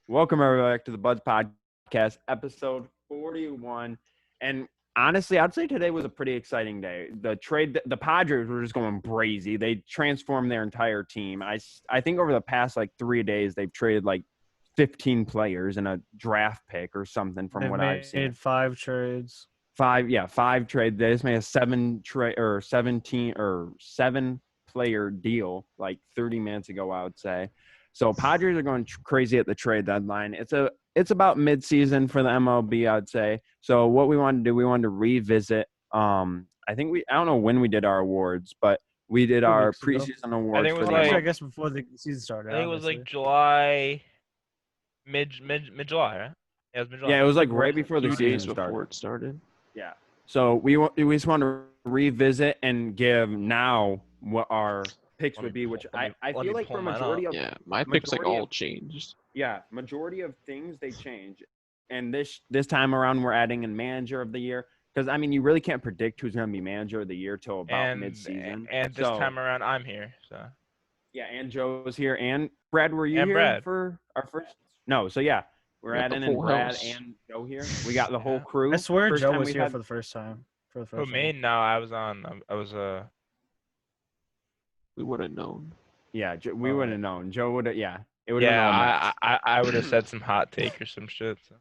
Welcome everybody back to the Buds Podcast, episode 41. And honestly, I'd say today was a pretty exciting day. The Padres were just going crazy. They transformed their entire team. I think over the past 3 days, they've traded 15 players and a draft pick or something from They've what I've seen. made 5 trades. Five trade. They just made a 7-player deal 30 minutes ago, I would say. So Padres are going crazy at the trade deadline. It's about midseason for the MLB, I'd say. So what we wanted to do, we wanted to revisit. I don't know when we did our awards, but we did our preseason awards. I think it was I guess before the season started. I think it was July, mid July, right? Yeah, it was mid-July. Yeah, it was right before the season started. Yeah. So we just want to revisit and give now what our picks would be, which I feel like for majority of my picks all changed. Yeah, majority of things they change, and this time around we're adding in manager of the year because you really can't predict who's going to be manager of the year till about mid-season. And this time around I'm here, so yeah, and Joe's here, and Brad, were you here for our first? No, so yeah. We're adding in Brad and Joe here. We got the whole crew. I swear Joe was here for the first time. For me, no, I was We would have known. Yeah, we would have known. Joe would have. Yeah, it would. Yeah, I would have said some hot take or some shit. So.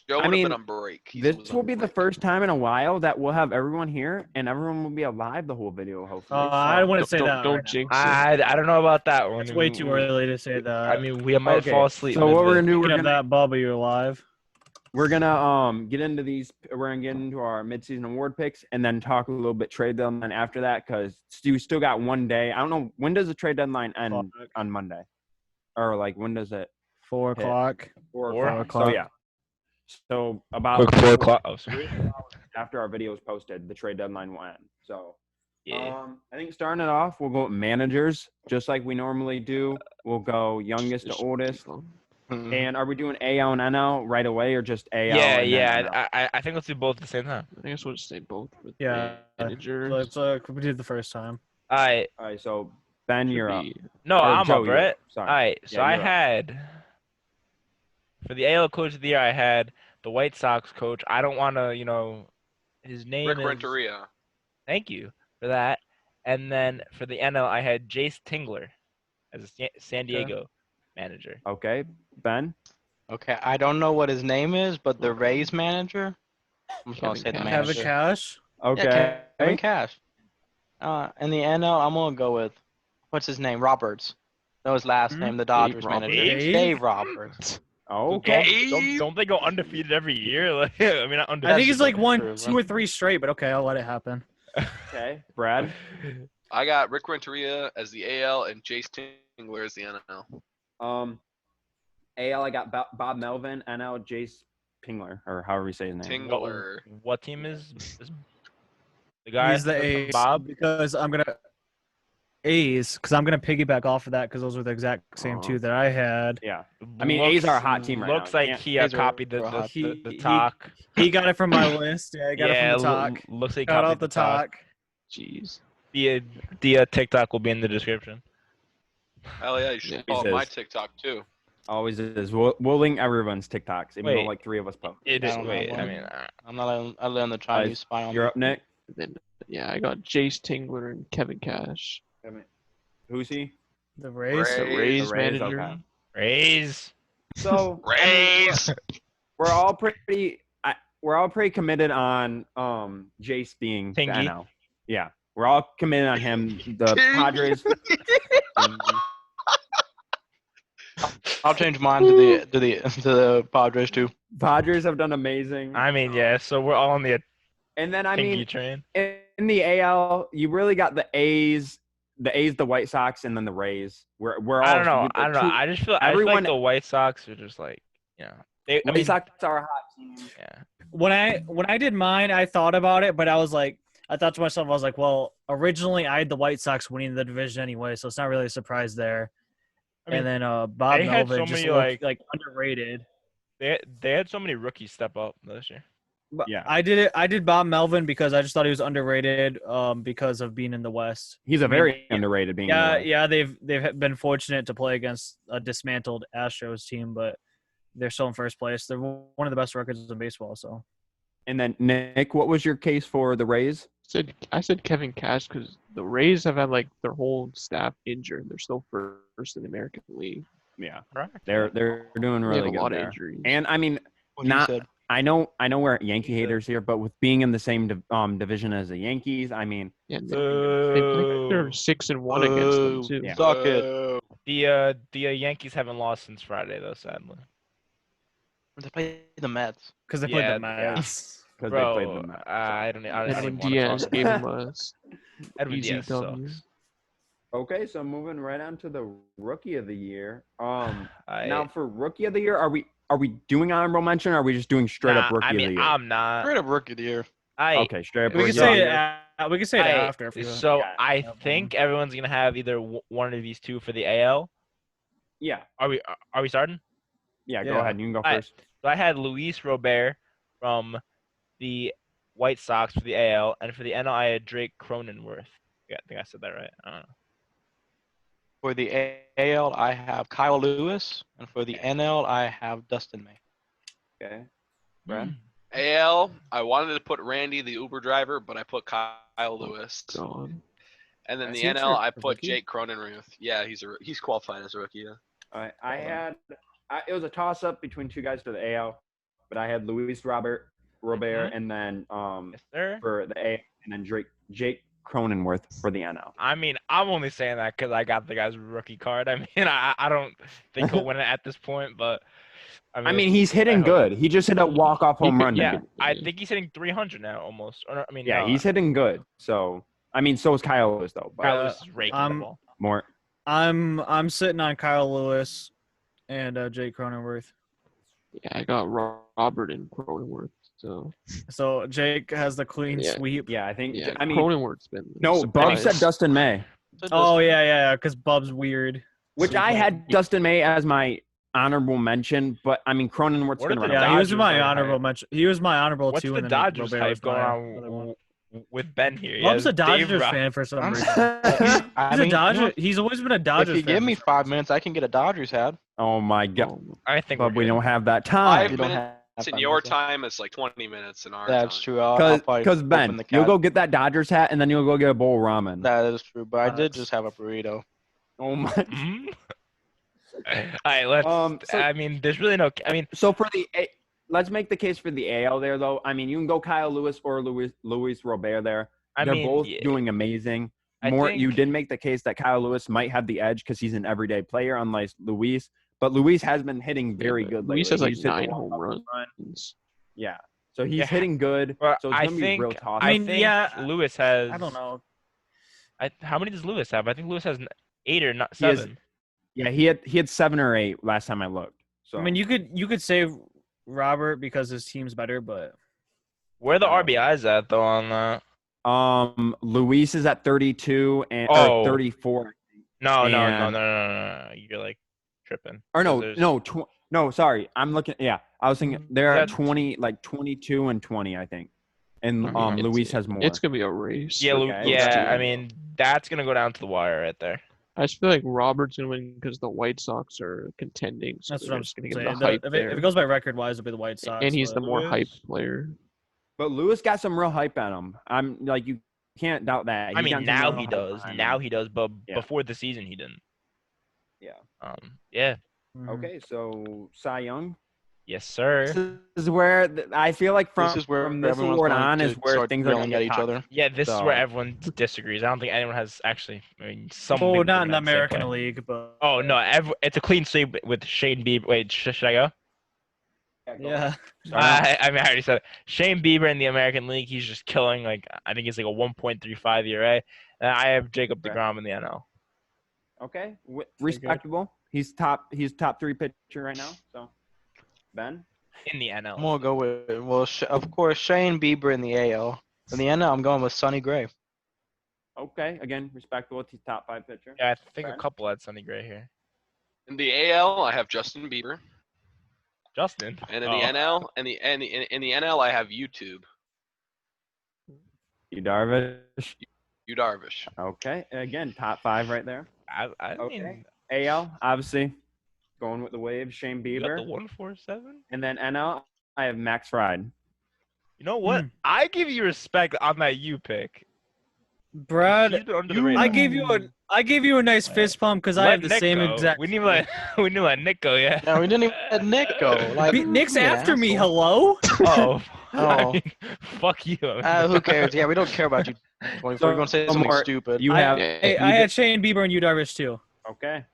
Joe would have been on break. This will be the first time in a while that we'll have everyone here and everyone will be alive the whole video. Hopefully. I don't want to say that. Don't jinx it. I don't know about that one. It's way too early to say that. We might fall asleep. So what we're gonna do? We're gonna have that bubble. You're alive. We're gonna get into these. We're gonna get into our midseason award picks and then talk a little bit trade deadline after that because you still got one day. I don't know when does the trade deadline end on Monday, or when does it? 4 o'clock. 4 o'clock. So yeah. So about 4 o'clock. Oh, sorry. After our video is posted, the trade deadline will end. So yeah. I think starting it off, we'll go with managers just like we normally do. We'll go youngest to oldest. Mm-hmm. And are we doing AL and NL right away or just AL? Yeah. I think let's do both at the same time. I guess we'll just say both with managers. We did the first time. All right. So Ben, you're up. No, I'm Joe, up, right? Sorry. All right. So I had for the AL coach of the year, I had the White Sox coach. I don't want to, his name Rick is Renteria. Thank you for that. And then for the NL, I had Jace Tingler as a San Diego manager. Okay, Ben. Okay, I don't know what his name is, but the Rays manager. I'm just gonna say the manager. Kevin Cash. Okay. Yeah, Kevin Cash. In the NL, I'm gonna go with what's his name? Roberts. Know his last name, the Dodgers manager. Dave Roberts. Okay. Don't they go undefeated every year? Not undefeated. I think it's 1, 2, or 3 straight, but okay, I'll let it happen. Okay, Brad. I got Rick Renteria as the AL and Jace Tingler as the NL. AL, I got Bob Melvin. NL, Jace Pingler, or however you say his name. Tingler. What team is the guy? He's the A's. Bob. Because I'm gonna piggyback off of that because those were the exact same two that I had. Yeah, A's are a hot team right now. Looks like he copied the talk. He got it from my list. Yeah, I got it from the talk. Looks like he got copied out the talk. Jeez. The TikTok will be in the description. Hell yeah, you should follow my TikTok too. Always is. We'll link everyone's TikToks, even though 3 of us post. It is. I'm not letting the Chinese spy on me. You're up, Nick. Then I got Jace Tingler and Kevin Cash. Who's he? The Rays. The Rays manager. Okay. Rays. So Rays. We're all pretty committed on Jace being the Pingy. NL. Yeah, we're all committed on him. The Padres. I'll change mine to the Padres too. Padres have done amazing. So we're all on the And then Pingy train. in the AL, you really got the A's, the White Sox, and then the Rays. We're all. I don't know. I just feel like the White Sox are just the White Sox are a hot team. Yeah. When I did mine, I thought about it, but I thought to myself, I was like, well, originally I had the White Sox winning the division anyway, so it's not really a surprise there. And then Bob Melvin just looked underrated. They had so many rookies step up this year. But Yeah. I did it. I did Bob Melvin because I just thought he was underrated. Because of being in the West. He's a I mean, very underrated being. in the Yeah, West. yeah. They've been fortunate to play against a dismantled Astros team, but they're still in first place. They're one of the best records in baseball. So And then Nick, what was your case for the Rays? I said Kevin Cash because the Rays have had like their whole staff injured. They're still first in the American League. Yeah, Correct. they're doing They really have a good lot of there. injuries. And I mean, What he not. said. I know we're Yankee haters here, but with being in the same division as the Yankees, I mean, Yeah, I think they're 6-1 against them too. Yeah. Suck it. Boo. The Yankees haven't lost since Friday though, sadly. They play the Mets. because they Yeah, played the Mets. because they Bro, played the Mets. I don't Edwin even want to Diaz talk gave about him it. a Edwin easy Diaz W. sucks. Okay, so moving right on to the Rookie of the Year. I- Now for Rookie of the Year, are we doing honorable mention? Or are we just doing straight up Rookie I mean, of the Year? I'm not. Straight up rookie of the year. Okay, straight up We Rookie can of the say Year. it. We can say it I- after. If you want. So Yeah, I no think everyone's gonna have either one of these two for the AL. Yeah, Are we starting? yeah. Go Yeah. ahead. You can go Alright. first. So I had Luis Robert from the White Sox for the AL, and for the NL I had Drake Cronenworth. Yeah, I think I said that right. I don't know. For the AL, I have Kyle Lewis, and for the NL, I have Dustin May. Okay. Brad? AL, I wanted to put Randy, the Uber driver, but I put Kyle Lewis. God. And then Is the he NL, I a put rookie? Jake Cronenworth. Yeah, he's qualified as a rookie. Yeah. All right. It was a toss up between two guys for the AL, but I had Luis Robert, and then Yes, sir. for the AL, and then Jake Cronenworth for the NL. I mean, I'm only saying that because I got the guy's rookie card. I mean, I don't think he'll win it at this point, but I mean, he's hitting I hope- good. He just hit a walk off home run. Yeah, man. I think he's hitting 300 now almost. Or, I mean, Yeah, no, he's hitting good. So I mean, so is Kyle Lewis though. But Kyle Lewis is raking the ball. more. I'm sitting on Kyle Lewis and Jake Cronenworth. Yeah, I got Robert and Cronenworth. So Jake has the clean Yeah. sweep. Yeah, I think. yeah, I mean, Cronenworth's been no. Bub said surprised. Dustin May, Oh yeah, because Bub's weird. which I had Dustin May as my honorable mention, but I mean Cronenworth's What been are the around. Yeah, he was Dodgers my are honorable hype. mention. He was my honorable What's too. the and then Dodgers Robert hype was going my on other one. with Ben here? He Bub's has a Dodgers Dave Rock- fan for some I'm- reason. I He's mean, a Dodger. you know, He's always been a if Dodgers you fan. give me for some 5 reason. minutes, I can get a Dodgers hat. Oh my god! Oh, I think But we we're don't good. have that 5 time. You don't minutes have in 5 your minutes. time is like 20 minutes in our That's time. true. I'll probably Because open Ben, the you'll cat. go get that Dodgers hat, and then you'll go get a bowl of ramen. That is true, but I did Nice. just have a burrito. Oh my! Mhm. All right, let's. So- I mean, there's really no. I mean, So for let's make the case for the AL there, though. I mean, you can go Kyle Lewis or Luis Robert there. I They're mean, both yeah, doing amazing. I You think- did make the case that Kyle Lewis might have the edge because he's an everyday player, unlike Luis. But Luis has been hitting very but good Luis lately. has like He's hit the 9 walk-off home runs. Yeah. So he's Yeah. hitting good. Well, So it's I gonna be real think- tough. I mean, think yeah, Lewis has. I don't know. How many does Lewis have? I think Lewis has 8 or not He has- 7. Yeah, he had 7 or 8 last time I looked. So I mean, you could say Robert because his team's better, but Where are the Oh. RBIs at though on that? Luis is at 32 and Oh. 34. No, And- no. You're like tripping. Or 'Cause there's- no, sorry. I'm looking. Yeah, I was thinking they're Is at that- 22 and 20, I think. And I mean, Luis has more. It's gonna be a race. Yeah, Okay. yeah. Let's do I it. mean, that's gonna go down to the wire right there. I just feel like Robert's gonna win because the White Sox are contending. So that's they're what I'm just gonna give saying. him the hype If there. it goes by record wise, it'll be the White Sox. And he's the but- more Lewis- hyped player. But Luis got some real hype on him. I'm like, you can't doubt that. I He's mean, gotten some now real he hype does. behind Now him. he does, but Yeah. before the season he didn't. Yeah. Yeah. Mhm. Okay, so Cy Young. Yes, sir. This is where I feel like from This is where from this everyone's award going on to is where start things are yelling going at each other. Yeah, this is So- where everyone disagrees. I don't think anyone has actually. I mean, some. Oh, people not in think the that's the same American play. League, but Oh no! It's a clean sweep with Shane Bieber. Wait, should I go? yeah. I mean, I already said it. Shane Bieber in the American League. He's just killing. Like I think he's like a 1.35 ERA. And I have Jacob Okay. DeGrom in the NL. Okay, respectable. He's top 3 pitcher right now. So Ben. In the NL. I'm gonna go with of course Shane Bieber in the AL. In the NL, I'm going with Sonny Gray. Okay, again, respectable. He's top 5 pitcher. Yeah, I think Okay. a couple had Sonny Gray here. In the AL, I have Justin Bieber. Justin. And in the NL, in the NL, I have YouTube. You Darvish. You Darvish. Okay. Again, top 5 right there. I Okay. mean, AL, obviously, going with the Waves, Shane you got Bieber. the 147. And then NL, I have Max Fried. You know what? I give you respect on that you pick. Brad, He's been under the radar. I gave you a nice fist pump because I Let have the Nick same go. exact. We need to let Nick go. Yeah. No, we didn't even let Nick go. Like Nick's you after me. asshole. Hello. Oh. I Oh. mean, fuck you. Who cares? Yeah, we don't care about you. 24. You're gonna say something more- stupid. You have Hey, I had Shane Bieber and you Darvish too. okay.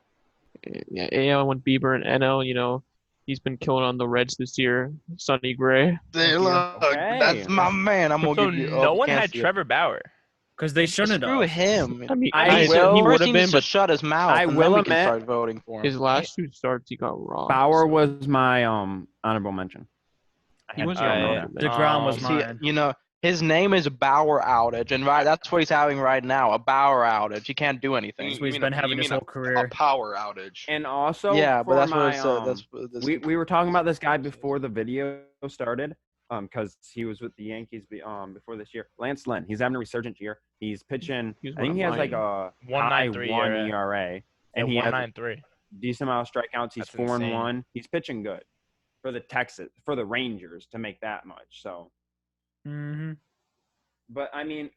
Yeah, AL went Bieber and NL. You know, he's been killing on the Reds this year. Sonny Gray. Hey, look, Okay. that's my man. I'm gonna So give you. no one can't had see it. Trevor Bauer. Because they shouldn't Screw have. him. I mean, I He will- he would first have he been, needs to but shut his mouth, I and will then we can admit- start voting for him. his last 2 starts he got robbed. Bauer so was my honorable mention. I He had was to your know honorable that. mention. DeGrom was Um, See, mine. you know, his name is Bauer outage, and that's what he's having right now, a Bauer outage. He can't do anything. That's what he's been having his whole a career. power outage. And also, Yeah, but for that's what my, it's. That's what this. we were talking about this guy before the video started, because he was with the Yankees before this year. Lance Lynn, he's having a resurgent year. He's pitching. He was I think one he of has like mine. a high 1.93 1 ERA. ERA, and he has 1.93. a decent amount of strikeouts. He's That's 4-1. insane. He's pitching good for the Rangers to make that much. So, Mm-hmm. but I mean,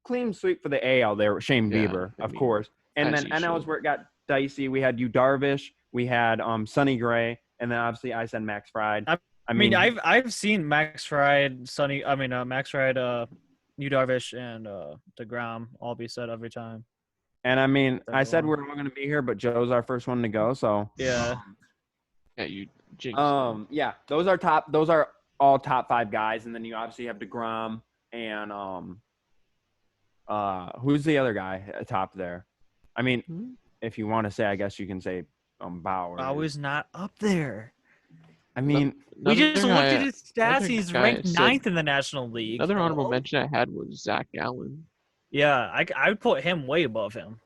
clean sweep for the AL there, Shane Yeah, Bieber, I of mean, course. And as then he NL is should. where it got dicey. We had you Darvish, we had Sonny Gray, and then obviously I said Max Fried. I mean, I've seen Max Fried, Max Fried, Yu Darvish, and DeGrom all be said every time. and I mean, I said Everyone. we're all going to be here, but Joe's our first one to go. So Yeah. Yeah, you jinxed him. yeah, those are all top 5 guys, and then you obviously have DeGrom and who's the other guy atop there? I mean, if you want to say, I guess you can say Bauer. Bauer's not up there. I mean, We just Another looked guy- at his stats. another He's guy ranked said- 9th in the National League. Another honorable Hello? mention I had was Zach Gallen. Yeah, I would put him way above him.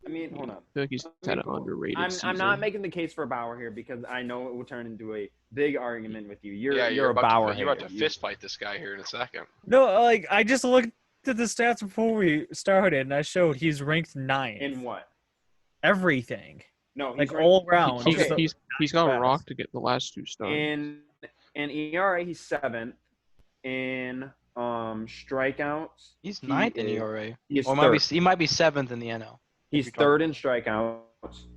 I mean, hold on. I feel like he's had an underrated I'm season. not making the case for Bauer here because I know it will turn into a big argument with you. You're You're a about Bauer to, you're about hater. to fist fight this guy here in a second. No, like I just looked at the stats before we started, and I showed he's ranked 9th. In what? Everything, No, he's like ranked- all round. He's, Okay. he's got best. rocked to get the last 2 starts. in ERA he's 7th. In strikeouts He's he 9th in is- ERA. he is Or third. he might be 7th in the NL. He's you're talking- 3rd in strikeouts.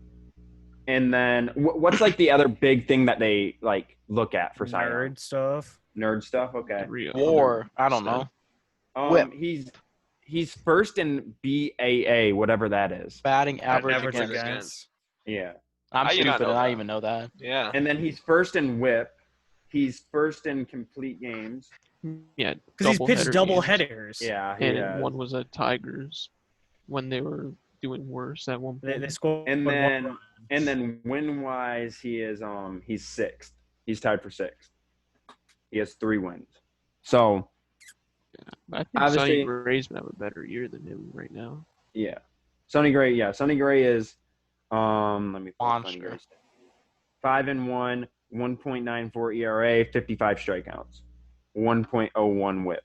And then what's like the other big thing that they like look at for Cy Young? Nerd stuff. Nerd stuff. Okay. Every War. other I don't stat. know. Whip. He's first in BAA, whatever that is. Batting average, Average against. against. Yeah. I'm I did not stupid know and I that. even know that. Yeah. And then he's first in WHIP. He's first in complete games. Yeah, Because he's pitched doubleheader double games. headers. Yeah. He And has. one was at Tigers when they were doing worse at one point. They scored And one then- run. And then win wise, he's 6th. He's tied for 6th. He has 3 wins. So I think obviously- Sonny Gray's gonna have a better year than him right now. yeah, Sonny Gray. Yeah, Sonny Gray is let me pull up Sonny Monster. Gray's stats. 5-1, 1.94 ERA, 55 strikeouts, 1.01 WHIP.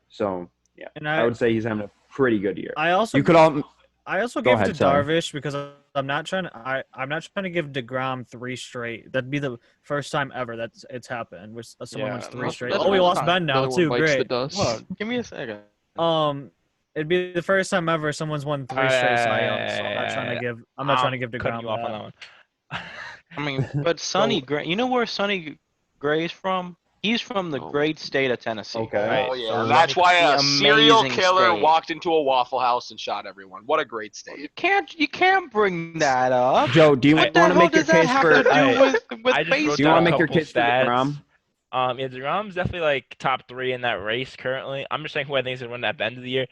So yeah, And I would say he's having a pretty good year. I also You could all also Go give ahead, it to sorry. Darvish because I'm not trying to give DeGrom 3 straight. That'd be the first time ever it's happened. Where someone Yeah, wins 3 that's- straight. that's Oh, we the lost first Ben now Another one too. bites the Great. dust. What? Give me a second. It'd be the first time ever someone's won 3 straight Cy Youngs. So I'm not trying to give. I'm not trying to give cutting DeGrom you off on that. that one. I mean, but Sonny Gray, you know where Sonny Gray's from? He's from the Oh. great state of Tennessee. Okay. Right. Oh yeah, So and that's why a the serial amazing killer state. walked into a Waffle House and shot everyone. What a great You state. can't bring that up. Joe, do you What want the to hell make your does that case have for? to do I- with I just wrote Do you down want to a make your couple case for stats. DeGrom? Yeah, DeGrom's definitely like top 3 in that race currently. I'm just saying who I think is gonna win at the end of the year,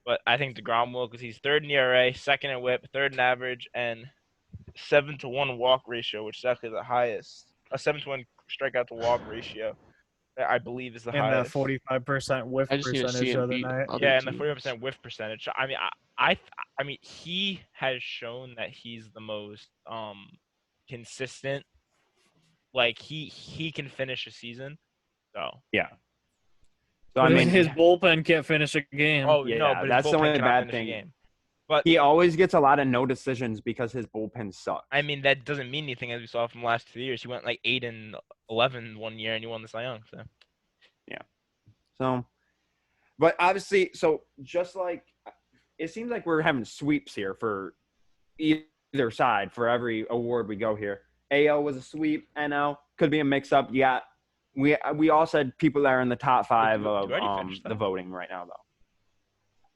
but I think DeGrom will because he's 3rd in ERA, 2nd in WHIP, 3rd in average, and 7-to-1 walk ratio, which is actually the highest. A 7-to-1 strikeout to walk ratio, that I believe is the And highest. the 45% whiff I just need to see percentage the him other beat night. other Yeah, and the teams. 40% whiff percentage. I mean, I mean, he has shown that he's the most consistent like he can finish a season. So Yeah. So I But mean, his bullpen can't finish a game. oh Yeah, no, but that's his the bullpen only cannot bad finish a thing. game. But he always gets a lot of no decisions because his bullpen sucks. I mean that doesn't mean anything as we saw from the last 2 years. He went like 8-11 one year and he won the Cy Young. So So, but obviously, so just like it seems like we're having sweeps here for either side for every award we go here. AL was a sweep. NL could be a mix-up. Yeah, we all said people that are in the top five we of already finish the that? voting right now,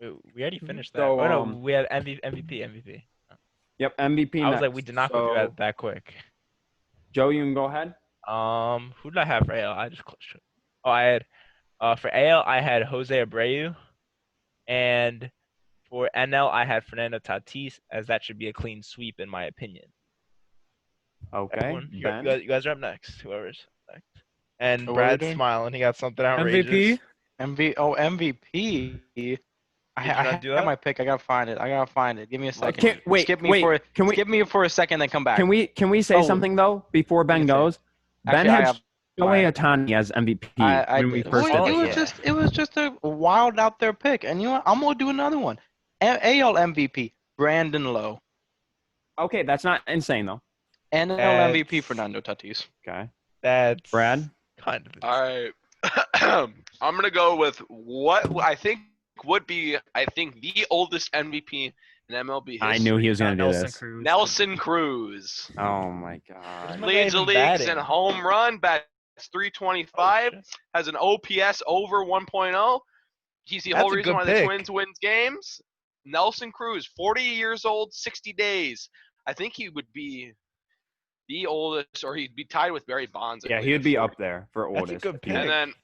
though. we already finished that. So, Oh no, we have MVP. Yep, MVP. I was like, next. we did not go through that quick. Joe, you can go ahead. Who did I have for AL? I just closed it. Oh, I had for AL I had Jose Abreu, and for NL I had Fernando Tatis, as that should be a clean sweep in my opinion. Okay, Everyone, Ben. you guys are up next. Whoever's next. And So what are we Brad's doing? smiling. He got something outrageous. MVP. MVP. I Did you not do have that? my pick. I gotta find it. Give me a second. Can, wait, skip me wait. for Can we skip me for a second, then come back. can we say Oh. something though before Ben Yes, sir. goes? Ben Actually, I had have Shohei Ohtani as MVP I when we did. first Well, did it this. was Yeah. it was just a wild out there pick, and you know what? I'm gonna do another one. AL MVP Brandon Lowe, Okay, that's not insane though. NL That's- MVP Fernando Tatis. Okay, That's Brad. kind of. All right. I'm gonna go with what I think would be the oldest MVP in MLB history. I knew he was gonna do Nelson this. Cruz. Nelson Cruz. Oh my god. Isn't Leads the even leagues in batting? home run, bats 325, Oh, shit. has an OPS over 1.0. He's the That's whole a reason good why the pick. Twins wins games. Nelson Cruz, 40 years old, 60 days. I think he would be the oldest, or he'd be tied with Barry Bonds. I Yeah, believe, he would at be 40. up there for That's a oldest. good if he- pick. And then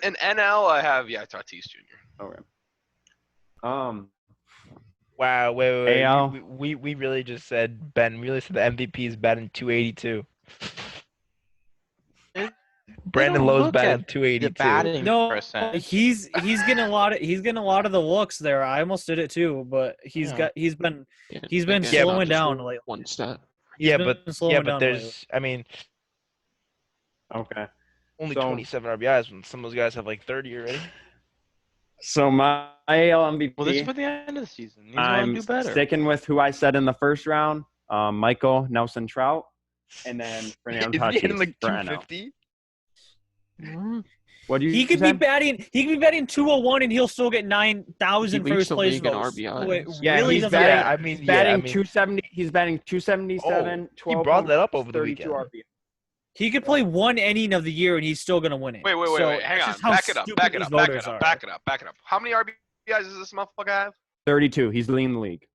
in NL, I have Tatis Jr. Okay. Wow, wait. AL. We really just said Ben. We really said the MVP is batting 282. Brandon don't Lowe's look batting at The 282. batting No, percent. he's getting a lot of the looks there. I almost did it too, but he's Yeah. been Yeah, been yeah, slowing just down lately. one stat. Yeah, been but slowing down there's Okay. only So- 27 RBIs when some of those guys have like 30 already. So my AL MVP. Well, this is for the end of the season. He's gonna I'm do better. sticking with who I said in the first round. Michael Nelson Trout, and then Fernando Is he hitting Tatis like for NL. 250? What do you He could be batting 201 and he'll still get 9,000 He first leads the place league in votes. RBIs. So it Yeah, really he's doesn't batting- matter. I mean, He's batting 270. 270. He's batting 277. Oh, 12 he brought that up home over the 32 weekend. RBI. He could play one inning of the year and he's still gonna win it. Wait. So Hang that's on. just how Back it up. stupid Back it these up. Back voters it up. are. Back it up. Back it up. How many RBIs does this motherfucker have? 32. He's leading the league.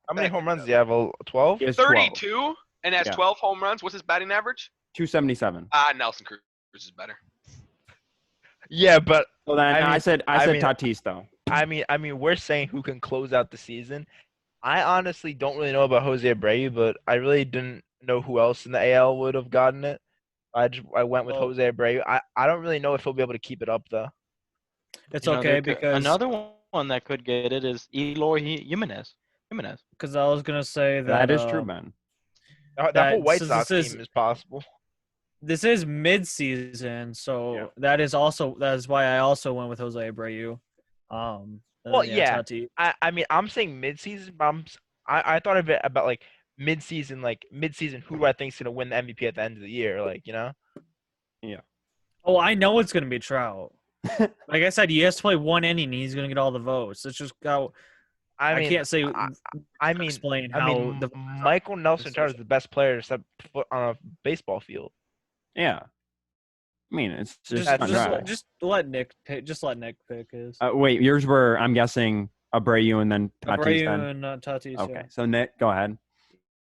How many home runs do you have? 12? He has 12. 32 and has Yeah. 12 home runs. What's his batting average? 277. Nelson Cruz is better. Yeah, but So then I I mean- said I mean- Tatis though. I mean, we're saying who can close out the season. I honestly don't really know about Jose Abreu, but I really didn't know who else in the AL would have gotten it. I went with Well- Jose Abreu. I don't really know if he'll be able to keep it up though. It's You know, okay there could- because another one that could get it is Eloy Jimenez. because I was gonna say That is true, man. That whole White since Sox this is- team is possible. This is mid-season, so Yeah. that is why I also went with Jose Abreu. And Well, then, yeah. Tatis. I mean, I'm saying mid-season, but I thought of it about like mid-season, who do I think is gonna win the MVP at the end of the year, like, you know? Oh, I know it's gonna be Trout. Like I said, he has to play one inning. He's gonna get all the votes. It's just how I mean, can't say. I mean, explain how the Michael Nelson Trout is the best player to step foot on a baseball field. Yeah. I mean, it's just That's unreal. just let Nick pick. Just let Nick pick his. Wait, yours were I'm guessing Abreu and then Tatis. Abreu Then. and Tatis. Okay, Yeah. so Nick, go ahead.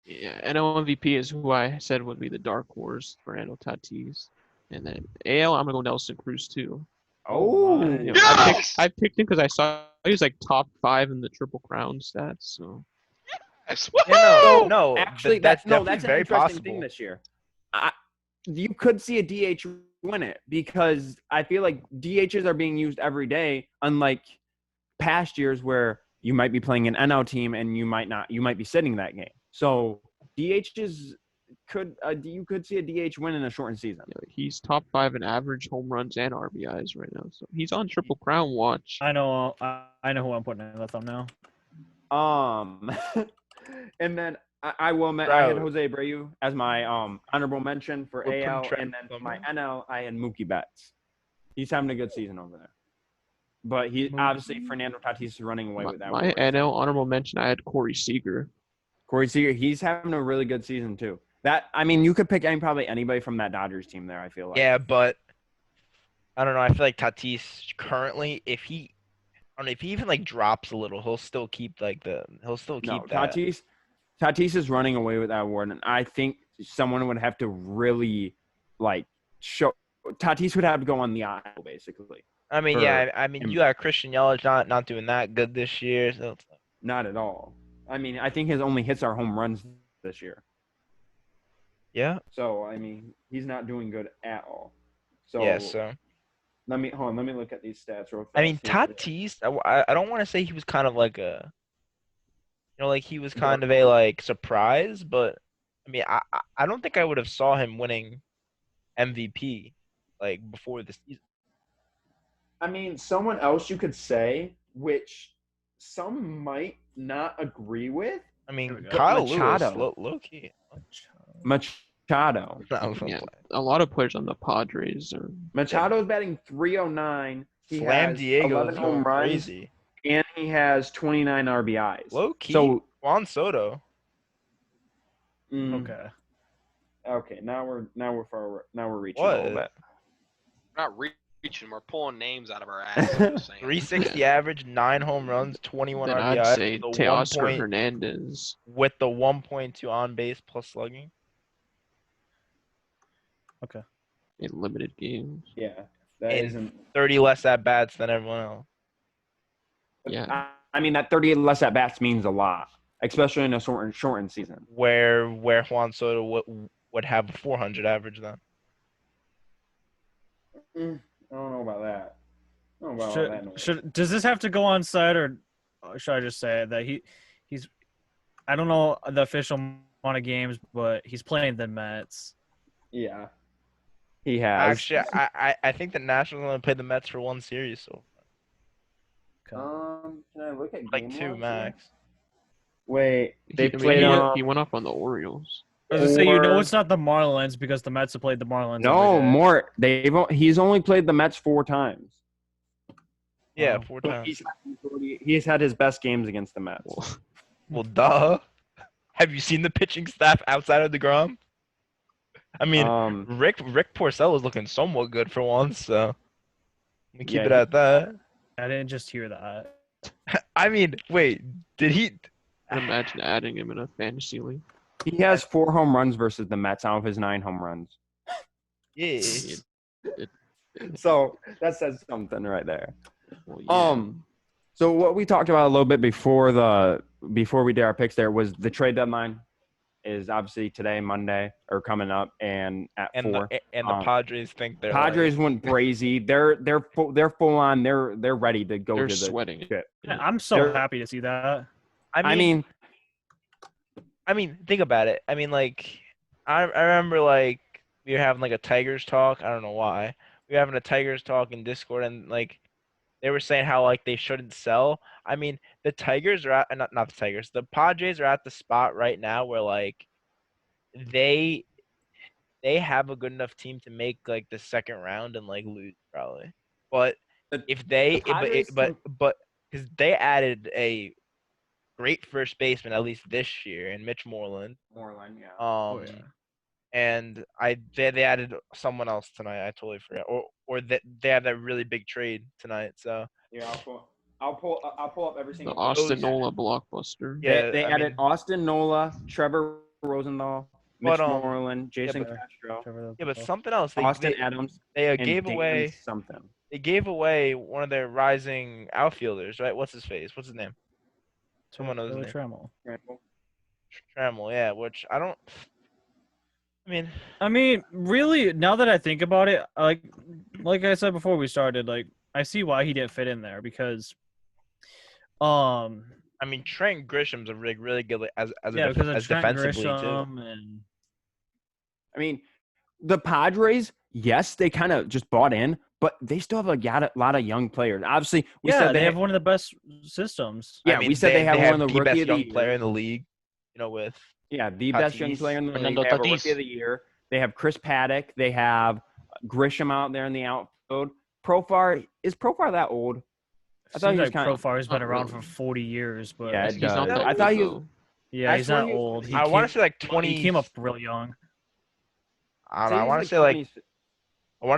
Yeah, NL MVP is who I said would be the dark horse, Fernando Tatis. And then AL, I'm gonna go Nelson Cruz too. Oh, You know, Yes! I picked him because I saw he was like top 5 in the Triple Crown stats. So Yes. Yeah, Woohoo! no, actually, that's that's definitely an very interesting possible. thing this year. You could see a DH win it because I feel like DHs are being used every day, unlike past years where you might be playing an NL team and you might not. You might be sitting that game. So DHs you could see a DH win in a shortened season. He's top 5 in average home runs and RBIs right now. So he's on Triple Crown watch. I know who I'm putting in the thumbnail. And then I will admit I had Jose Abreu as my honorable mention for AL, and then for my NL I had Mookie Betts. He's having a good season over there. But he obviously Fernando Tatis is running away with that. My NL honorable mention, I had Corey Seager. Corey Seager, he's having a really good season too. You could pick probably anybody from that Dodgers team there. I feel like. Yeah, but I don't know. I feel like Tatis currently, if he even like drops a little, he'll still keep that. Tatis is running away with that award, and I think someone would have to really show. Tatis would have to go on the aisle basically. I mean, you got Christian Yelich not doing that good this year. So not at all. I mean, I think his only hits are home runs this year. Yeah. So I mean, he's not doing good at all. So yeah. So let me look at these stats real fast. I mean, Tatis. I don't want to say he was kind of like a, he was kind of a surprise, but I mean, I don't think I would have saw him winning MVP before the season. I mean, someone else you could say, which some might not agree with. I mean, Kyle Machado. Lewis, low key. Machado. Yeah, a lot of players on the Padres are. Machado's batting .309. He has Diego 11 home runs, crazy. And he has 29 RBIs. Low key. So Juan Soto. Okay. Okay. Now we're reaching What? a little bit. We're not reaching. We're pulling names out of our ass. 360 average, 9 home runs, 21 then RBIs. I'd say Teoscar Hernandez with the 1.2 on base plus slugging. Okay. in limited games. Yeah, that And isn't. 30 less at bats than everyone else. Yeah. I mean, that 30 less at bats means a lot, especially in a shortened season. Where Juan Soto would have a 400 average then. I don't know about that. I don't know about that. Does this have to go on site, or should I just say that he's I don't know the official amount of games, but he's playing the Mets. Yeah, he has. Actually, I think the Nationals only played the Mets for one series, so Can I look at like game 2 logs max. here? Wait, they He played. he went off on the Orioles. I was gonna say, it's not the Marlins because the Mets have played the Marlins. No, more. He's only played the Mets 4 times. Yeah, Wow. 4 So times. he's had his best games against the Mets. Well, duh. Have you seen the pitching staff outside of DeGrom? I mean, Rick Porcello is looking somewhat good for once, so we keep it at that. I didn't just hear that. I mean, wait, did he? I'd imagine adding him in a fantasy league. He has 4 home runs versus the Mets out of his 9 home runs. Yeah. So that says something right there. Well, yeah. So what we talked about a little bit before we did our picks there was the trade deadline is obviously today, Monday, or coming up, and at 4. The Padres think they're Padres went brazy. They're full on. They're ready to go. They're to the sweating. ship. I'm so happy to see that. I mean, think about it. I mean, I remember we were having a Tigers talk. I don't know why. We were having a Tigers talk in Discord, and they were saying how they shouldn't sell. I mean, the Tigers are at not the Tigers. The Padres are at the spot right now where they have a good enough team to make the second round and lose probably. But if they but because they added a great first baseman at least this year in Mitch Moreland. Yeah. And they added someone else tonight. I totally forgot. Or they have that really big trade tonight. So yeah, I'll pull up every The single. Austin Nola blockbuster. Yeah, they added Austin Nola, Trevor Rosenthal, Mitch Moreland, Jason Castro. Yeah, but something else. Austin Adams. They and gave Dan away something. They gave away one of their rising outfielders, right? What's his face? What's his name? Someone knows his name. Trammell, yeah. Which I don't. I mean, really, now that I think about it, like I said before we started, I see why he didn't fit in there because, Trent Grisham's a really good as because of Trent defensively Grisham too. and I mean, the Padres, yes, they kind of just bought in, but they still have a lot of young players. Obviously, we yeah, said they have one of the best systems. Yeah, I mean, we said they have one of the the rookie best of the young player year. in the league. With The best young Tatis. player in the league. Fernando They have a Tatis. rookie of the year. They have Chris Paddock. They have Grisham out there in the outfield. Is Profar that old? I thought Seems he was like kind of. Profar's been Not around really. for 40 years, but Yeah, it He's not does. that I old, thought he was. though. yeah, I he's swear not he was- old. I want to say like He 20. came up real young. I don't know. I want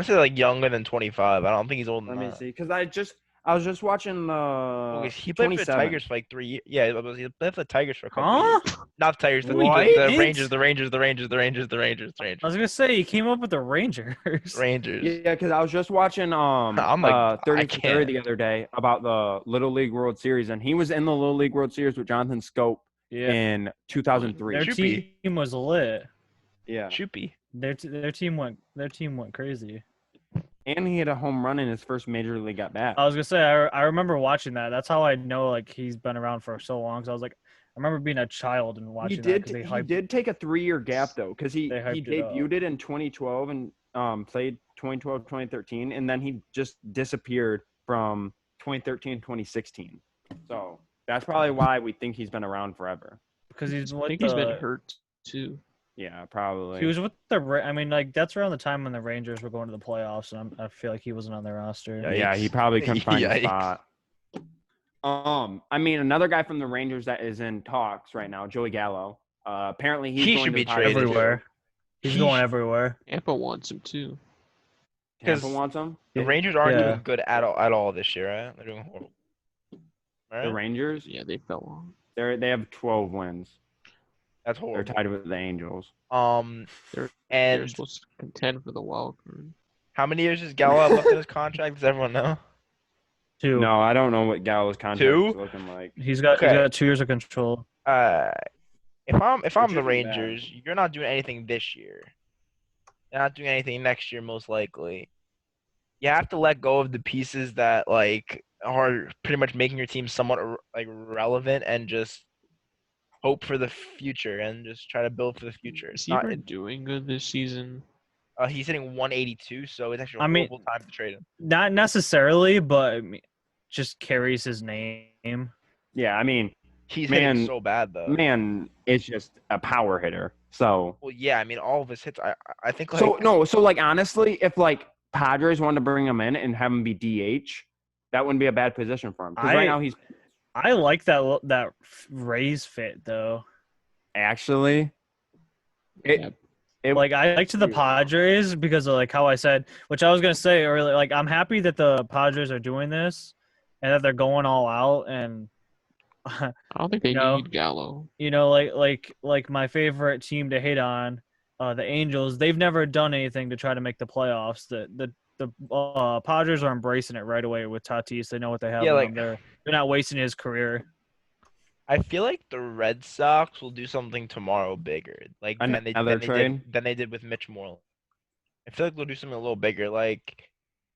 to say like younger than 25. I don't think he's older Let than me that. see, because I was just watching Well, 'cause he played for the 27. Tigers for like 3 years. Yeah, he played for the Tigers for a couple Huh? years. Not the Tigers. The What? Rangers. The Rangers. The Rangers. The Rangers. The Rangers. The I Rangers. was gonna say he came up with the Rangers. Rangers. Yeah, because I was just watching I'm like, 30 I for 30 can't. the other day about the Little League World Series, and he was in the Little League World Series with Jonathan Scope Yeah, in 2003. their Shoopy. team was lit. Yeah, Shoopy. Their team went crazy. and he had a home run in his first major league at bat. I was gonna say I remember watching that. That's how I know like he's been around for so long. So I was like, I remember being a child and watching He that did. 'cause they He hyped- did take a 3-year gap though, because he They hyped it up. debuted it in 2012 and played 2012, 2013, and then he just disappeared from 2013, 2016. So that's probably why we think he's been around forever. because he's I with think the, he's been hurt too. Yeah, probably. He was with the. I mean, like that's around the time when the Rangers were going to the playoffs, and I feel like he wasn't on their roster. Yeah, Yeah, he probably couldn't find a Yikes. spot. I mean, another guy from the Rangers that is in talks right now, Joey Gallo. Apparently, He going should to be the Padres traded. Everywhere. He's He going sh- everywhere. Tampa wants him too. Tampa 'Cause- wants him. The Rangers aren't Yeah. doing good at all this year, right? They're doing horrible. Right? The Rangers, Yeah, they fell off. they have 12 wins. That's They're horrible. tied with the Angels. They're And supposed to contend for the wild card. how many years does Gallo have left in his contract? Does everyone know? 2. No, I don't know what Gallo's contract Two? is looking like. He's got Okay. 2 years of control. If I'm Which the isn't bad. Rangers, you're not doing anything this year. You're not doing anything next year, most likely. You have to let go of the pieces that like are pretty much making your team somewhat like relevant, and just hope for the future and just try to build for the future. Is It's he not. even doing good this season? He's hitting 182, so it's actually a I mean- horrible time to trade him. Not necessarily, but I mean, just carries his name. Yeah, I mean, He's Man, hitting so bad though. man is just a power hitter. So, Well, yeah, I mean, all of his hits. I think like so like honestly, if like Padres wanted to bring him in and have him be DH, that wouldn't be a bad position for him. Because right now he's I like that Rays fit though. actually Yeah. Like I liked the Padres because of like how I said, which I was gonna say earlier. Like I'm happy that the Padres are doing this and that they're going all out. And I don't think they No. need Gallo. you know, like my favorite team to hate on, the Angels. They've never done anything to try to make the playoffs. The Padres are embracing it right away with Tatis. They know what they have. Yeah, in like- him. They're not wasting his career. I feel like the Red Sox will do something tomorrow bigger, like Another trade? than they did with Mitch Moreland. I feel like they'll do something a little bigger. Like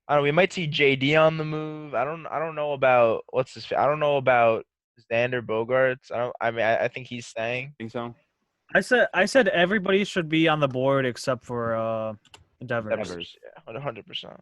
I don't know, we might see JD on the move. I don't know about I don't know about Xander Bogaerts. I think he's staying. think so. I said everybody should be on the board except for Devers. Devers. Yeah, 100%.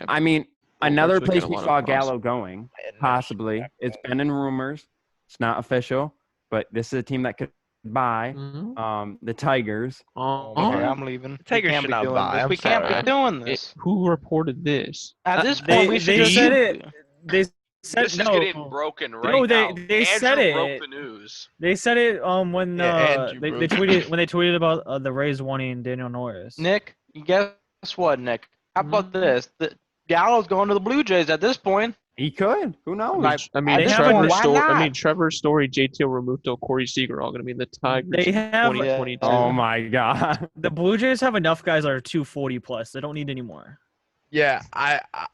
I mean, Well, another Brooks would place get a we lot of saw pros- Gallo going, possibly. It's been in rumors. It's not official, but this is a team that could buy Mhm. the Tigers. Oh, Okay, I'm leaving. Tigers we can't should be not doing buy. this. I'm We can't sorry. be doing this. who reported this? At this They- point, we should they just said it. They said This is no. getting broken right No, now. they said Andrew it. broke the news. They said it when Yeah, Andrew they broke it. tweeted when they tweeted about the Rays wanting Daniel Norris. Nick, guess what, Nick? How about this? The Gallo's going to the Blue Jays at this point. He could. Who knows? Like, I mean, They have Trevor a- why Story. not? I mean, Trevor Story, JT Realmuto, Corey Seager, all going to be in the Tigers. They in have- 2022. oh my god. The Blue Jays have enough guys that are 240 plus. They don't need any more. Yeah,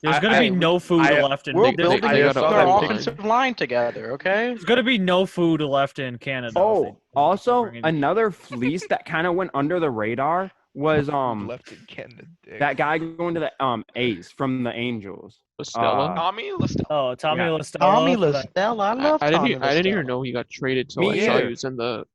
There's gonna be no food left in. We're there's- building I our gotta upgrade. offensive line together, okay? There's gonna be no food left in Canada. if Oh, they also bring in- another fleece that kind of went under the radar was left in Canada. that guy going to the A's from the Angels. Stella. Tommy, let's Oh, Tommy Yeah. La Stella. Tommy for that- LaStella, I love I Tommy didn't even LaStella. know he got traded till Me I saw either. he was in the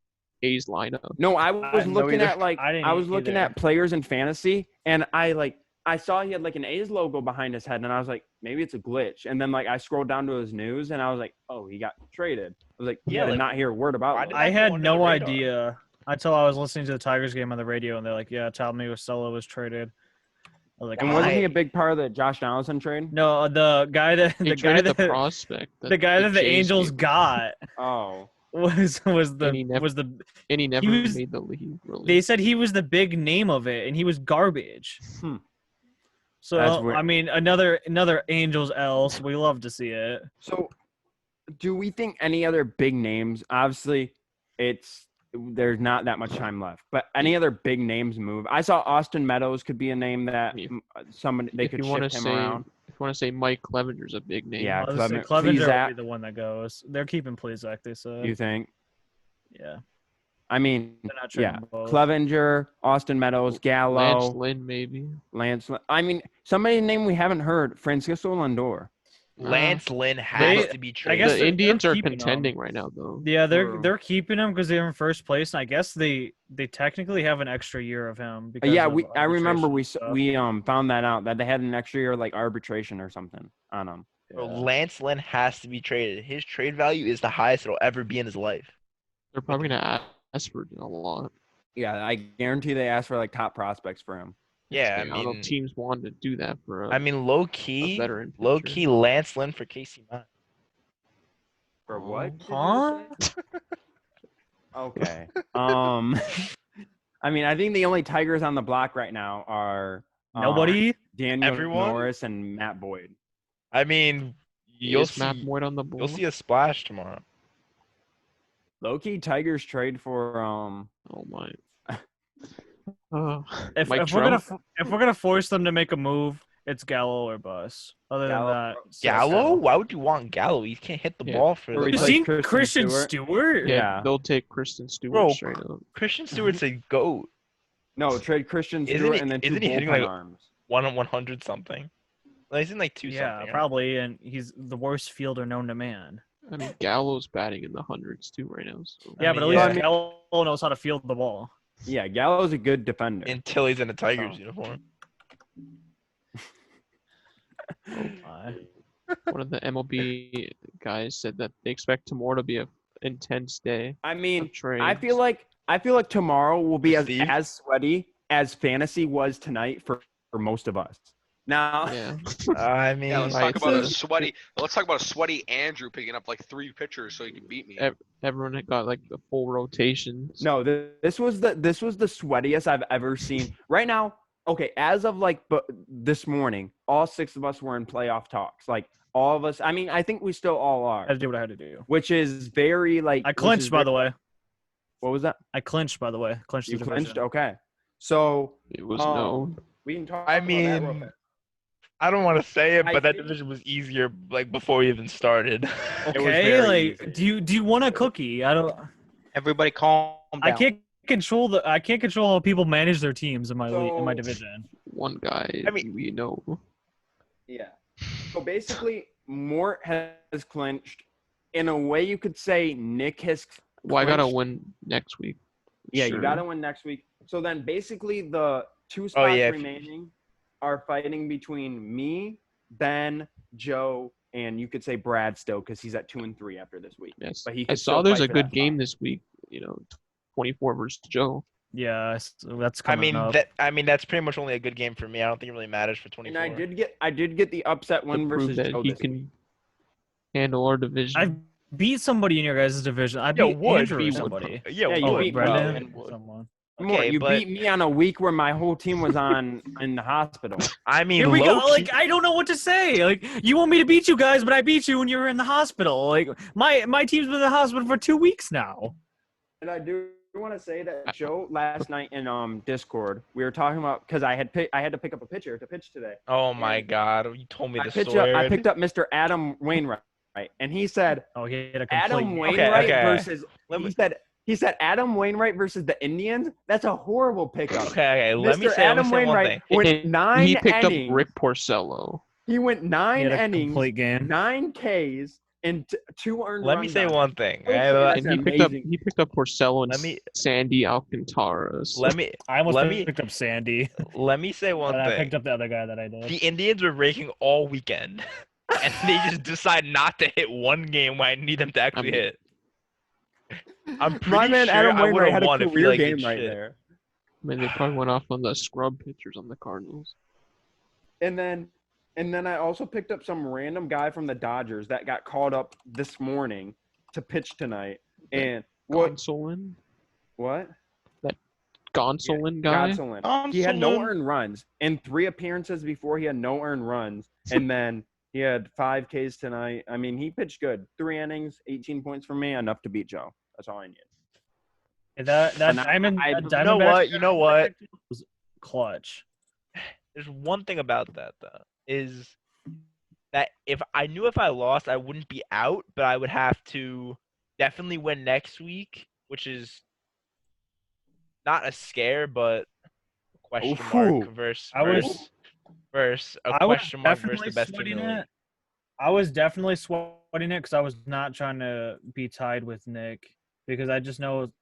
A's lineup. No, I I was didn't know looking either. at like I didn't I was looking either. at players in fantasy, and I saw he had like an A's logo behind his head, and I was like, maybe it's a glitch. And then like I scrolled down to his news, and I was like, oh, he got traded. I was like, Yeah, did like, not hear a word why about did it. that I go had under no the radar? idea until I was listening to the Tigers game on the radio, and they're like, "Yeah, Tommy Wiseau was traded." I was like, And wasn't he a Why? big part of the Josh Donaldson trade? No, the guy that They the guy traded that the prospect. the guy that the Jays Angels gave him, got Oh, was And he never- the and he never was- made the league. Really. they said he was the big name of it, and he was garbage. Hmm. So That's weird. I mean, another Angels L. So we love to see it. so do we think any other big names? Obviously, there's not that much time left, but any other big names move? I saw Austin Meadows could be a name that someone they if could you want shift to him say, around. if you want to say Mike Clevenger's a big name. Yeah, I was gonna say Clevenger Clevenger will Plezak, be the one that goes. They're keeping Plezak, they said. you think? Yeah, I mean, they're not yeah, trading both. Clevenger, Austin Meadows, Lance Gallo, Lynn, maybe. Lance. I mean, somebody's name we haven't heard, Francisco Lindor. Lance Lynn has to be I traded. guess The they're Indians are keeping him. contending right now, though. Yeah, True. they're keeping him because they're in first place, and I guess they technically have an extra year of him. Because Yeah, of I remember arbitration we stuff. found that out that they had an extra year like arbitration or something on him. Bro, Yeah. Lance Lynn has to be traded. His trade value is the highest it'll ever be in his life. They're probably gonna ask for a lot. Yeah, I guarantee they asked for like top prospects for him. Yeah, I don't know if teams wanted to do that for a, I mean, low a key, veteran. low pitcher. key, Lance Lynn for Casey Mott. For what? did you Huh? say? Okay. I mean, I think the only Tigers on the block right now are Nobody. Daniel Everyone? Norris and Matt Boyd. I mean, you'll Is Matt see. Boyd on the board? You'll see a splash tomorrow. Low-key Tigers trade for Oh my. Uh, If Mike we're gonna force them to make a move, it's Gallo or bust. Other Gallo. than that, Gallo? Why would you want Gallo? He can't hit the Yeah. ball for. Or the You replace seen Christian Christian Stewart? Stewart? Yeah. they'll take Kristen Stewart Bro, straight up. Christian Stewart's a goat. No, trade Christian Isn't Stewart he- and then two isn't he hitting, bullpen like, arms. 100 something. Like, he's in like two Yeah, something. right? probably, and he's the worst fielder known to man. I mean, Gallo's batting in the hundreds too right now. So. Yeah, I but mean, at least yeah. Gallo knows how to field the ball. Yeah, Gallo's a good defender. Until he's in a Tigers So. uniform. Oh my. One of the MLB guys said that they expect tomorrow to be a intense day I mean, of trades. I feel like tomorrow will be Steve? as sweaty as fantasy was tonight for most of us. Now, yeah. I mean, Yeah, let's Right, talk about a so- sweaty. Let's talk about a sweaty Andrew picking up like 3 pitchers so he can beat me. Everyone had got like the full rotation. no, this was the sweatiest I've ever seen. Right now, okay, as of like this morning, all 6 of us were in playoff talks. Like all of us. I mean, I think we still all I are, had to do what I had to do. which is very like. I clinched, by the way. What was that? I clinched, by the way. Clinched You the clinched? division. Okay. So It was um, known. we can talk. I about that real mean, quick. I don't want to say it, I but that think- division was easier like before we even started. It was Okay, very like, easy. do you want a cookie? I don't. Everybody calm down. I can't control how people manage their teams in my in my So- division. One guy I mean- we know. Yeah. So basically, Mort has clinched. In a way, you could say Nick has. Well, I gotta clinched. win next week. Yeah, you Sure. got to win next week. So then, basically, the 2 Oh, spots yeah. remaining are fighting between me, Ben, Joe, and you could say Brad still because he's at 2 and 3 after this week. Yes. But he I could saw still there's fight a for good that game spot. this week. 24 versus Joe. Yeah, so that's I coming mean, up. that's pretty much only a good game for me. I don't think it really matters for 24. And I did get the upset To win prove versus that Joe he this can week. handle our division. I beat somebody in your guys' division. I Yeah, beat Wood. Andrew or Beat Wood. somebody. Yeah, you Wood. beat Brendan. and Wood. Someone. Mort, Okay, you but- beat me on a week where my whole team was in the hospital. I mean, Here we go. low-key- Like I don't know what to say. Like you want me to beat you guys, but I beat you when you were in the hospital. Like my team's been in the hospital for 2 weeks now. And I do want to say that Joe last night in Discord we were talking about because I had to pick up a pitcher to pitch today. Oh my God! You told me I the picked story. up Mr. Adam Wainwright, and he said Oh, he had a Adam complete. Wainwright okay. versus Let me- he said Adam Wainwright versus the Indians. That's a horrible pickup. Okay, let me Mr. say Adam one Wainwright thing. went And 9 he picked innings. up Rick Porcello. He went He 9 had a innings, complete game. 9 Ks and 2 earned Let me runs say on one it. thing. Okay, Let that's And amazing. he picked up Porcello and Let me- Sandy Alcantara. So me I almost let me picked up Sandy, let me say one and I thing. picked up the other guy that I did. The Indians were raking all weekend, and they just decide not to hit one game when I need them to actually mean- hit. I'm pretty My man sure Adam I would Wainwright have had a won if he career like game did right shit. there. I mean, they probably went off on the scrub pitchers on the Cardinals. And then I also picked up some random guy from the Dodgers that got called up this morning to pitch tonight. And what? Gonsolin? What? Gonsolin guy? Gonsolin. He had no Gonsolin. earned runs. In 3 appearances before, he had no earned runs. And then he had 5 Ks tonight. I mean, he pitched good. 3 innings, 18 points for me, enough to beat Joe. That's all I need. That And Diamond, I- that You know Diamondbacks what? You know what? was clutch. There's one thing about that though, is that if I lost, I wouldn't be out, but I would have to definitely win next week, which is not a scare, but a question mark Ooh. versus I was- a I was question mark versus definitely the best team sweating in the league. it. I was definitely sweating it because I was not trying to be tied with Nick, because I just know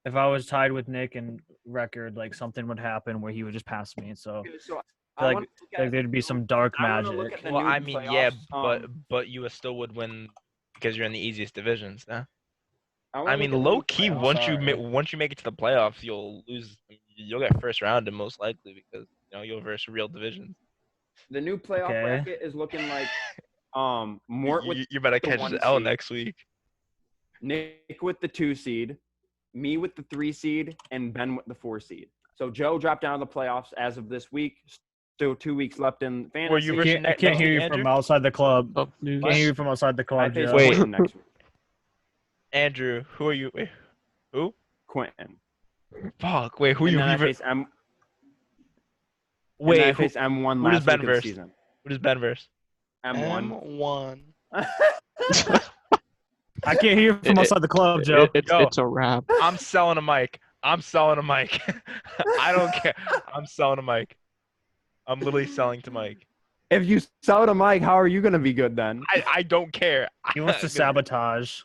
if I was tied with Nick and record, like something would happen where he would just pass me. So So like- wanna look at- there'd be some dark I wanna look magic. at the Well, new I mean, yeah, playoffs, but you still would win because you're in the easiest divisions. Nah? wanna I look mean, at the new low key, playoffs. once you make it to the playoffs, you'll lose. You'll get first round, and most likely because you'll verse real divisions. The new playoff Okay. bracket is looking like Mort with You better the catch 1 the L seed. next week. Nick with the 2 seed, me with the 3 seed, and Ben with the 4 seed. So Joe dropped down to the playoffs as of this week. Still 2 weeks left in fantasy. Were you I versus can't, I next can't hear you week, from Andrew? outside the club. Up news. Can't hear you from outside the I club, face Joe. Wait. Quentin next week. Andrew, who are you? Wait, who? Quentin. Fuck. Wait, who And you? then I ver- face M. Wait, and then I who, face M1 who does last Ben week of the verse? season. who does Ben verse? M1. I can't hear you from outside the club, Joe. It's a wrap. I'm selling a mic. I don't care. I'm selling a mic. I'm literally selling to Mike. If you sell to Mike, how are you going to be good then? I don't care. He wants to sabotage.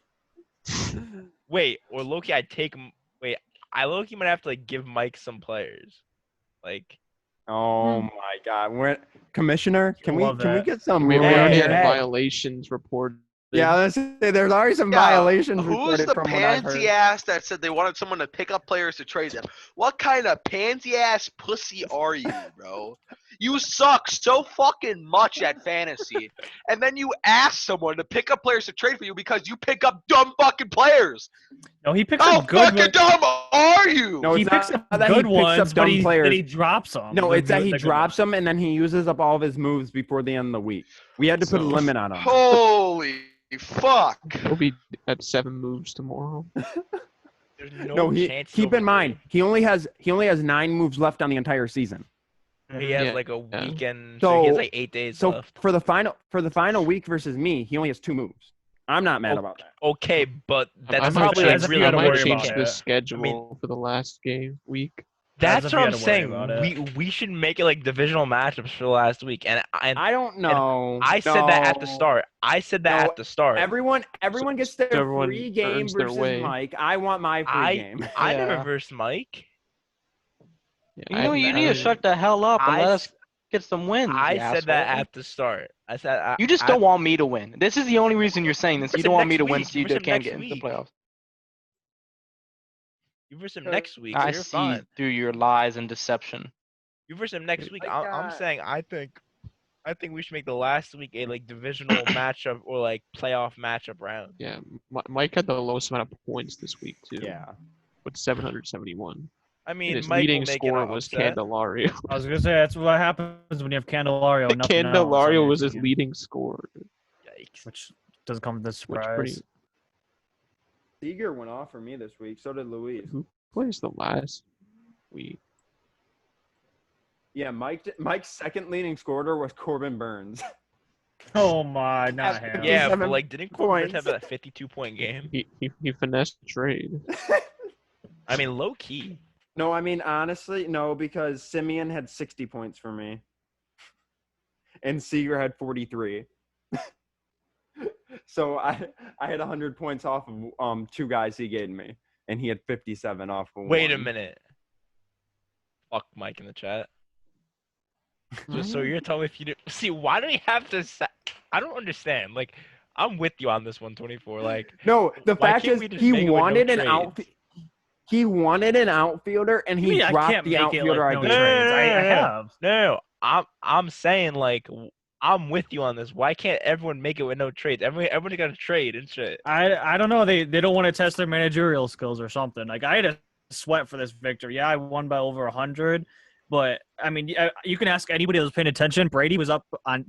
Wait, or Loki, I'd take him. Wait, I Loki might have to like give Mike some players. Like, Oh my God! Commissioner, can we Love can we that. get some? We rules already here? had hey. violations reported. Yeah, let's say there's already some Yeah, violations Who's reported the from what I've pansy heard. ass that said they wanted someone to pick up players to trade them? What kind of pansy ass pussy are you, bro? You suck so fucking much at fantasy, and then you ask someone to pick up players to trade for you because you pick up dumb fucking players. No, he picks How up good fucking ones. dumb are you? No, He it's picks not up that he good picks up ones, but dumb he players. drops them. No, it's that he the good drops ones. them and then he uses up all of his moves before the end of the week. We had to put a So- limit on him. Holy fuck! He'll be at 7 moves tomorrow. there's No, he chance. keep in mind he only has 9 moves left on the entire season. he has Yeah, like a yeah. weekend. So he has So- like 8 days So left. for the final week versus me, he only has 2 moves. I'm not mad about that. Okay, but I that's might probably change- like that's really you I gotta might worry change about the it. schedule for the last week. That's if what you I'm gotta worry saying. about it. We should make it like divisional matchups for the last week, and I don't know. I said that at the No. start. I said that No, at the start. Everyone gets their everyone free game earns their versus way. Mike. I want my free game. I never Yeah. versed Mike. You know, you I need to don't- shut the hell up and I let s- us get some wins. I you said that asshole. at the start. I said You just don't want me to win. This is the only reason you're saying this. You versus don't him want me next to win, week. so you Versus him can't next get into the week. playoffs. You verse him next week. I so you're see fine. through your lies and deception. You verse him next week. I I'm got- saying I think we should make the last week a like divisional matchup or like playoff matchup round. Yeah, Mike had the lowest amount of points this week too. Yeah. With 771. I And mean, his Mike leading will make scorer it was upset. Candelario. I was gonna say that's what happens when you have Candelario. and nothing else on Candelario your was his team, leading scorer. Yikes. which doesn't come as a Which surprise. pretty Seager went off for me this week. So did Luis. who plays the last week? Yeah, Mike's second leading scorer was Corbin Burns. Oh my, not At him. Yeah, 57 but like, didn't Corbin points. have that 52-point game? He finessed the trade. I mean, low key. No, I mean honestly, no, because Simeon had 60 points for me. And Seager had 43. So I had 100 points off of 2 guys he gave me, and he had 57 off of Wait a one. minute. Fuck Mike in the chat. So you're telling me if you do see why do we have to? I don't understand. Like, I'm with you on this 124. Like, No, the why fact can't is we just he make it with no wanted an trades? He wanted an outfielder, and You he mean I dropped can't the make it outfielder like no I No, gave. trades? I no, no. have. No, I'm saying like I'm with you on this. Why can't everyone make it with no trades? Everybody got to trade and shit. I don't know. They don't want to test their managerial skills or something. Like, I had to sweat for this victory. Yeah, I won by over 100, but I mean, you can ask anybody that was paying attention. Brady was up on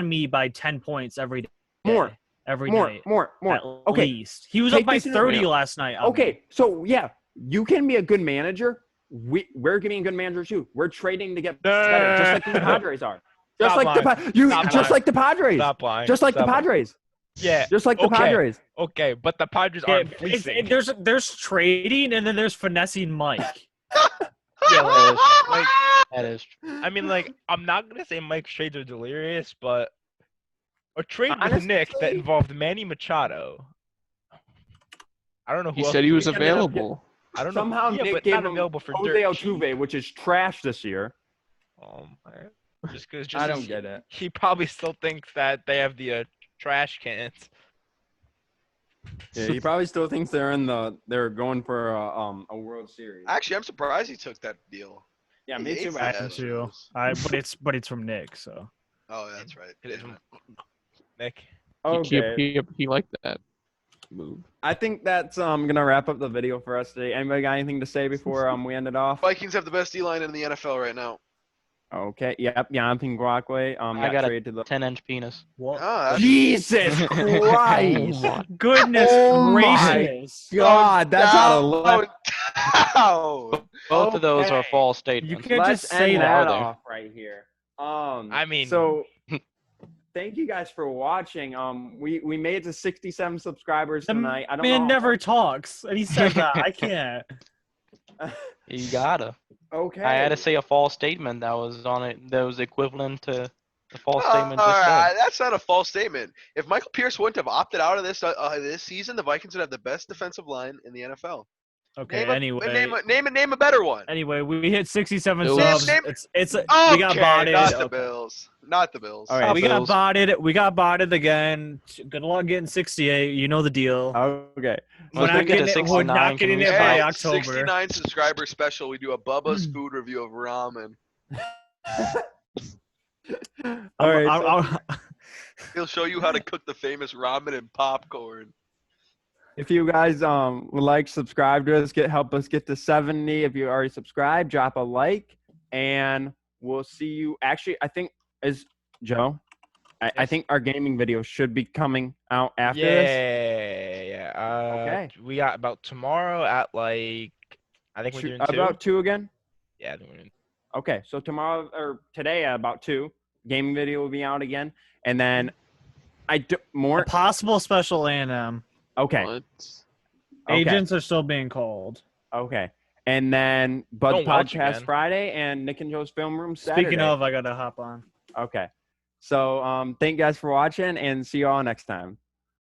me by 10 points every day. More. Every More, night. more. At Okay, least he was take up by this into 30 account. last night. on me. okay. So yeah, you can be a good manager. We're getting good managers too. We're trading to get better, just like the Padres are. Just Stop like the lying. Stop lying. like the Padres. Stop lying. Just like the Stop lying. Padres. Yeah. Just like the Okay. Padres. Okay, but the Padres Yeah, aren't fleecing. there's trading and then there's finessing Mike. Yeah, like, That is I mean, like, I'm not gonna say Mike's trades are delirious, but a trade with Honestly- Nick that involved Manny Machado. I don't know who He else said he to was get. available. I don't know. Somehow Yeah, Nick but gave not him available for Jose dirt cheap. Altuve, which is trash this year. Man. Just because I don't get it. he probably still thinks that they have the trash cans. Yeah, he probably still thinks they're going for a World Series. Actually, I'm surprised he took that deal. Yeah, he me hates too. the I Actually. am too. Astros. But it's from Nick. So Oh, that's right. It is from Nick. Okay. He liked that move. I think that's gonna wrap up the video for us today. Anybody got anything to say before we end it off? Vikings have the best D-line in the NFL right now. Okay. Yep. Jonathan Guacquay I got a traded to the 10-inch penis. what? Ah, that's- Jesus Christ! Oh, Goodness Oh my gracious! God, that's out of Oh, left. no. Both of those are Okay. false You statements. can't Let's just say end that. that Are they? off right here. I mean- so thank you guys for watching. We made it to 67 subscribers The tonight. I don't man know. never talks, and he says that. I can't. You gotta. Okay. I had to say a false statement that was on it. That was equivalent to the false statement All just right, said. that's not a false statement. If Michael Pierce wouldn't have opted out of this season, the Vikings would have the best defensive line in the NFL. Okay. Name Anyway, name a better one. anyway, we hit 67 Bills. subs. Name- It's we Okay, got botted. not the Okay. Bills. Not the Bills. All right. We got Bills. botted. We got botted again. Good luck getting 68. You know the deal. Okay. We're Let's not get to getting it. We're 69. not Can getting we it stop? by Hey, October. 69 subscriber special. We do a Bubba's food review of ramen. All right. He'll show you how to cook the famous ramen and popcorn. If you guys would like subscribe to us, help us get to 70. If you already subscribed, drop a like, and we'll see you. Actually, I think is Joe. I think our gaming video should be coming out after this. Yeah. Okay. We got about tomorrow at like I think we're doing 2. About 2 again. Yeah, I think we're doing. Okay, so tomorrow or today at about 2, gaming video will be out again, and then A possible special A&M. Okay. What? Okay. Agents are still being called. Okay. And then Bud's Don't watch Podcast again. Friday and Nick and Joe's Film Room Saturday. Speaking of, I gotta hop on. Okay. So thank you guys for watching and see you all next time.